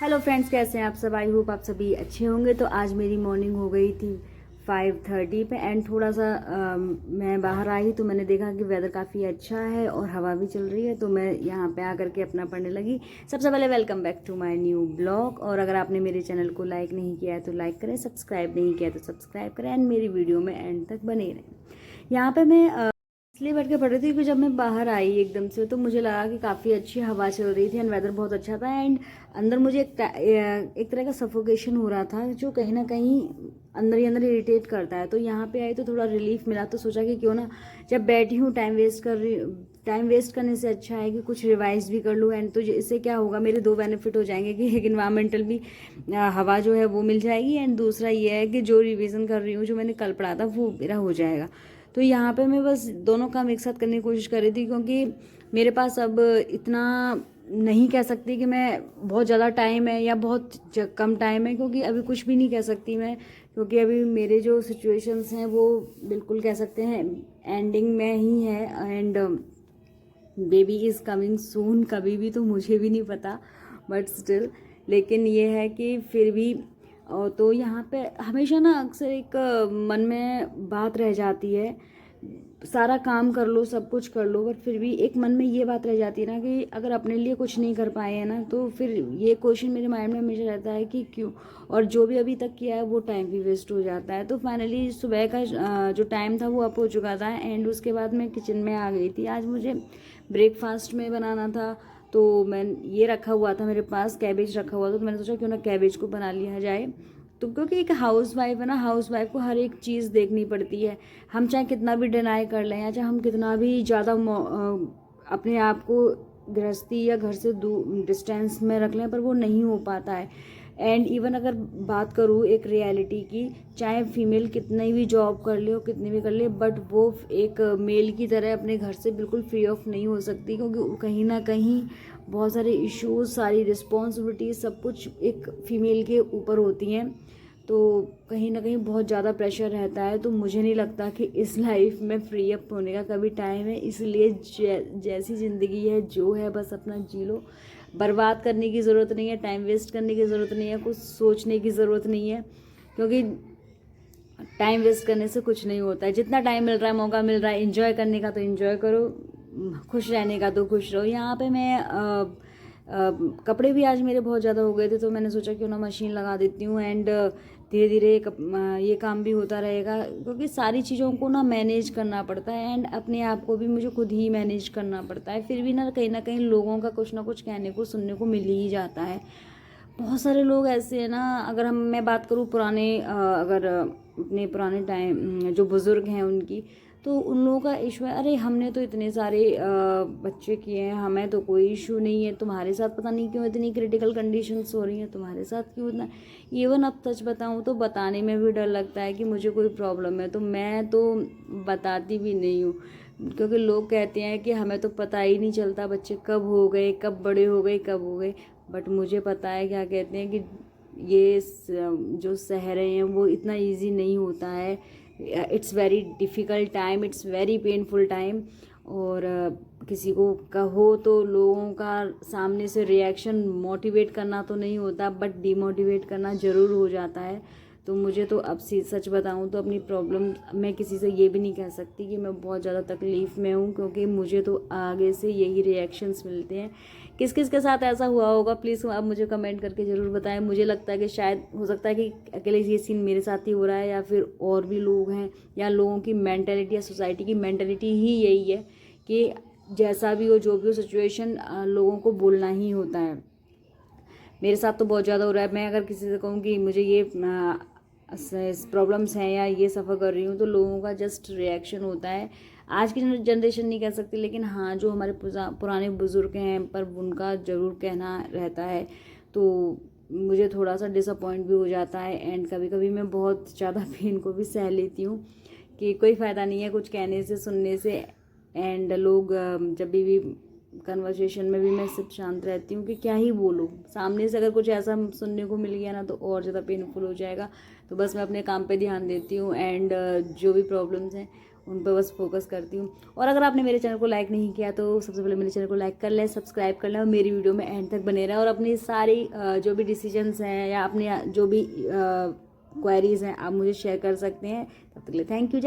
Hello friends, कैसे हैं आप सब। आई होप आप सभी अच्छे होंगे। तो आज मेरी मॉर्निंग हो गई थी 5:30 पे एंड थोड़ा सा मैं बाहर आई तो मैंने देखा कि वेदर काफ़ी अच्छा है और हवा भी चल रही है, तो मैं यहाँ पे आकर के अपना पढ़ने लगी। सबसे पहले welcome back to my new blog. और अगर आपने मेरे चैनल को लाइक नहीं किया है तो लाइक करें, सब्सक्राइब नहीं किया है तो सब्सक्राइब करें एंड मेरी वीडियो में एंड तक बने रहें। यहाँ पर मैं इसलिए बैठ के पढ़ रही थी कि जब मैं बाहर आई एकदम से तो मुझे लगा कि काफ़ी अच्छी हवा चल रही थी एंड वेदर बहुत अच्छा था एंड अंदर मुझे एक तरह का सफोकेशन हो रहा था जो कहीं ना कहीं अंदर ही अंदर इरिटेट करता है। तो यहाँ पे आई तो थोड़ा रिलीफ मिला, तो सोचा कि क्यों ना जब बैठी हूँ टाइम वेस्ट करने से अच्छा है कि कुछ रिवाइज भी कर लूँ। एंड तो इससे क्या होगा, मेरे दो बेनिफिट हो जाएंगे कि एक इन्वायरमेंटल भी हवा जो है वो मिल जाएगी एंड दूसरा ये है कि जो रिविज़न कर रही हूँ, जो मैंने कल पढ़ा था वो मेरा हो जाएगा। तो यहाँ पे मैं बस दोनों काम एक साथ करने की कोशिश कर रही थी क्योंकि मेरे पास अब इतना नहीं कह सकती कि मैं बहुत ज़्यादा टाइम है या बहुत कम टाइम है, क्योंकि अभी कुछ भी नहीं कह सकती मैं, क्योंकि अभी मेरे जो सिचुएशंस हैं वो बिल्कुल कह सकते हैं एंडिंग में ही है and baby is coming soon, कभी भी तो मुझे भी नहीं पता बट स्टिल। लेकिन ये है कि फिर भी तो यहाँ पे हमेशा ना अक्सर एक मन में बात रह जाती है, सारा काम कर लो सब कुछ कर लो बट फिर भी एक मन में ये बात रह जाती है ना कि अगर अपने लिए कुछ नहीं कर पाए हैं ना, तो फिर ये क्वेश्चन मेरे माइंड में हमेशा रहता है कि क्यों, और जो भी अभी तक किया है वो टाइम भी वेस्ट हो जाता है। तो फाइनली सुबह का जो टाइम था वो अप हो चुका था एंड उसके बाद मैं किचन में आ गई थी। आज मुझे ब्रेकफास्ट में बनाना था, तो मैं ये रखा हुआ था मेरे पास, कैबेज रखा हुआ था, तो मैंने सोचा क्यों ना कैबेज को बना लिया जाए। तो क्योंकि एक हाउस वाइफ है ना, हाउस वाइफ को हर एक चीज़ देखनी पड़ती है। हम चाहे कितना भी डिनाई कर लें या चाहे हम कितना भी ज़्यादा अपने आप को गृहस्थी या घर से दूर डिस्टेंस में रख लें, पर वो नहीं हो पाता है। एंड इवन अगर बात करूँ एक रियलिटी की, चाहे फीमेल कितनी भी जॉब कर ले हो कितनी भी कर ले, बट वो एक मेल की तरह अपने घर से बिल्कुल फ्री ऑफ नहीं हो सकती, क्योंकि कहीं ना कहीं बहुत सारे इश्यूज, सारी रिस्पॉन्सिबिलिटीज सब कुछ एक फ़ीमेल के ऊपर होती हैं। तो कहीं ना कहीं बहुत ज़्यादा प्रेशर रहता है। तो मुझे नहीं लगता कि इस लाइफ में फ्री अप होने का कभी टाइम है, इसलिए जैसी ज़िंदगी है जो है बस अपना जी लो। बर्बाद करने की ज़रूरत नहीं है, टाइम वेस्ट करने की ज़रूरत नहीं है, कुछ सोचने की ज़रूरत नहीं है, क्योंकि टाइम वेस्ट करने से कुछ नहीं होता है। जितना टाइम मिल रहा है, मौका मिल रहा है इन्जॉय करने का तो इन्जॉय करो, खुश रहने का तो खुश रहो। यहाँ पे मैं कपड़े भी आज मेरे बहुत ज़्यादा हो गए थे, तो मैंने सोचा क्यों ना मशीन लगा देती हूँ एंड धीरे धीरे ये काम भी होता रहेगा, क्योंकि सारी चीज़ों को ना मैनेज करना पड़ता है एंड अपने आप को भी मुझे खुद ही मैनेज करना पड़ता है। फिर भी ना कहीं लोगों का कुछ ना कुछ कहने को सुनने को मिल ही जाता है। बहुत सारे लोग ऐसे हैं ना, अगर मैं बात करूँ पुराने अगर अपने पुराने टाइम जो बुज़ुर्ग हैं उनकी, तो उन लोगों का इशू है, अरे हमने तो इतने सारे बच्चे किए हैं, हमें तो कोई इशू नहीं है, तुम्हारे साथ पता नहीं क्यों इतनी क्रिटिकल कंडीशंस हो रही हैं, तुम्हारे साथ क्यों इतना। इवन अब सच बताऊँ तो बताने में भी डर लगता है कि मुझे कोई प्रॉब्लम है, तो मैं तो बताती भी नहीं हूँ, क्योंकि लोग कहते हैं कि हमें तो पता ही नहीं चलता बच्चे कब हो गए, कब बड़े हो गए, कब हो गए। बट मुझे पता है, क्या कहते हैं कि ये जो सहरे हैं वो इतना इजी नहीं होता है, it's very difficult time, it's very painful time. और किसी को कहो तो लोगों का सामने से रिएक्शन मोटिवेट करना तो नहीं होता बट डिमोटिवेट करना ज़रूर हो जाता है। तो मुझे तो अब सच बताऊं तो अपनी प्रॉब्लम मैं किसी से ये भी नहीं कह सकती कि मैं बहुत ज़्यादा तकलीफ़ में हूँ, क्योंकि मुझे तो आगे से यही रिएक्शंस मिलते हैं। किस किस के साथ ऐसा हुआ होगा प्लीज़ आप मुझे कमेंट करके ज़रूर बताएं। मुझे लगता है कि शायद हो सकता है कि अकेले ये सीन मेरे साथ ही हो रहा है या फिर और भी लोग हैं, या लोगों की मेंटेलिटी या सोसाइटी की मेंटेलिटी ही यही है कि जैसा भी हो जो भी हो सिचुएशन लोगों को बोलना ही होता है। मेरे साथ तो बहुत ज़्यादा हो रहा है। मैं अगर किसी से कहूँ कि मुझे ये प्रॉब्लम्स हैं या ये सफ़र कर रही हूँ, तो लोगों का जस्ट रिएक्शन होता है। आज की जनरेशन नहीं कह सकती, लेकिन हाँ जो हमारे पुराने बुज़ुर्ग हैं पर उनका ज़रूर कहना रहता है। तो मुझे थोड़ा सा डिसअपॉइंट भी हो जाता है एंड कभी कभी मैं बहुत ज़्यादा पेन को भी सह लेती हूँ कि कोई फ़ायदा नहीं है कुछ कहने से, सुनने से। एंड लोग जब भी कन्वर्सेशन में भी मैं सिर्फ शांत रहती हूँ कि क्या ही बोलूँ, सामने से अगर कुछ ऐसा सुनने को मिल गया ना तो और ज़्यादा पेनफुल हो जाएगा। तो बस मैं अपने काम पे ध्यान देती हूँ एंड जो भी प्रॉब्लम्स हैं उन पर बस फोकस करती हूँ। और अगर आपने मेरे चैनल को लाइक नहीं किया तो सबसे पहले मेरे चैनल को लाइक कर लें, सब्सक्राइब कर लें और मेरी वीडियो में एंड तक बने रहें और अपनी सारी जो भी डिसीजंस हैं या अपने जो भी क्वेरीज हैं आप मुझे शेयर कर सकते हैं। तब तक के लिए थैंक यू।